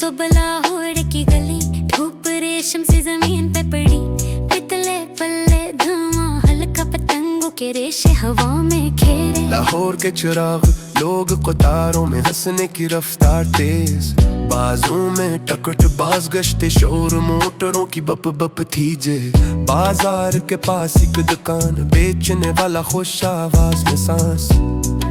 तो लाहौर की गली, धूप रेशम से जमीन पे पड़ी, पितले पल्ले धुआं हल्का, पतंगों के रेशे हवा में खेरे। लाहौर के चिराग, लोग कतारों में, हंसने की रफ्तार तेज, बाजू में टकट बाज गश्ते, शोर मोटरों की बप बप थी जे। बाजार के पास एक दुकान, बेचने वाला खुश आवाज में सांस,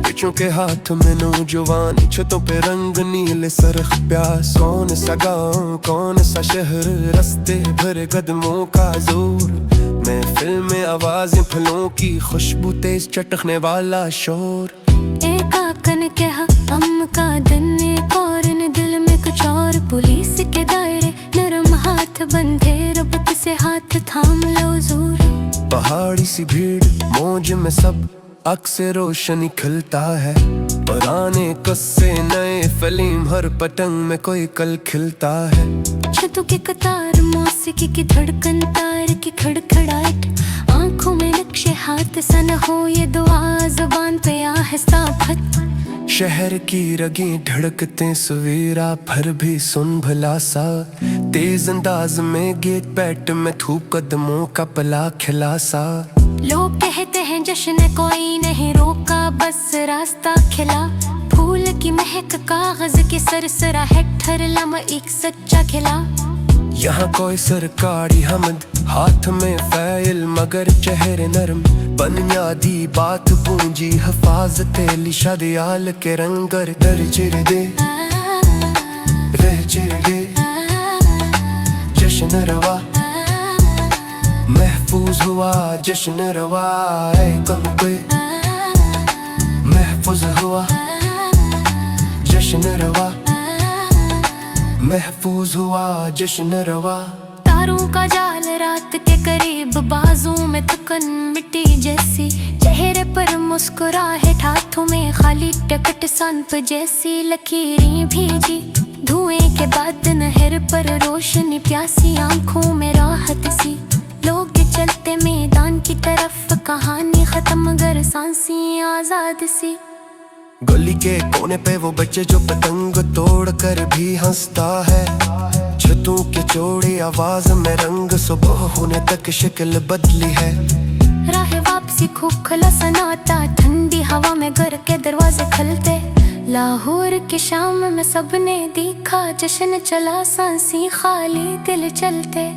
बच्चों के हाथ में नौजवान, छतों पे रंग नीले सरख प्यास। कौन सा गाँव, कौन सा शहर, रास्ते भरे कदमों का जोर, महफिल में आवाजें, फलों की खुशबू, तेज चटकने वाला शोर। एक आका ने कहा अम्म का दिन, एक और ने दिल में कुछ और, पुलिस के दायरे, नरम हाथ बंधे, रब से हाथ थाम लो जोर। पहाड़ी सी भीड़, मौज में सब, अक्सर रोशनी खिलता है, पुराने कस्से नए फिल्म, हर पतंग में कोई कल खिलता है। छतों की कतार, मौसीकी की धड़कन, तार की खड़खड़ाहट, आंखों में नक्शे, हाथ सन हो ये दुआ, जुबान पे आहिस्ता खत। शहर की रगें धड़कते सवेरा, भर भी सुन भला सा, तेज अंदाज में गेट पैट में थूक कदमों का पला खिला सा। लोग कहते हैं जश्न कोई नहीं रोका, बस रास्ता खिला, फूल की महक, कागज की सरसराहट, हर लम्हा एक सच्चा खिला। यहाँ कोई सरकारी हमद, हाथ में फाइल मगर चेहरे नरम, बुनियादी बात पूंजी, हिफाजत लिशादियाल के रंगर, दर चिरदे रह चिरदे, जश्न रवा महफूज हुआ, जश्न रवा कम पे महफूज हुआ, जश्न रवा महफूज हुआ, जश्न रवा। तारों का जाल रात के करीब, बाजू में थकन मिट्टी जैसी, चेहरे पर मुस्कुराहट, हाथों में खाली टकट, सांप जैसी लकीरें भीजी, धुएं के बाद नहर पर रोशनी प्यासी, आंखों में राहत सी, लोग चलते मैदान की तरफ, कहानी खत्म गर सांसी आजाद सी। गली के कोने पे वो बच्चे जो पतंग तोड़ कर भी हंसता है, छतों के चौड़ी आवाज में रंग, सुबह होने तक शक्ल बदली है। राह वापसी खूब खुला सन्नाटा, ठंडी हवा में घर के दरवाजे खुलते, लाहौर की शाम में सबने देखा, जश्न चला, सांसी खाली, दिल चलते।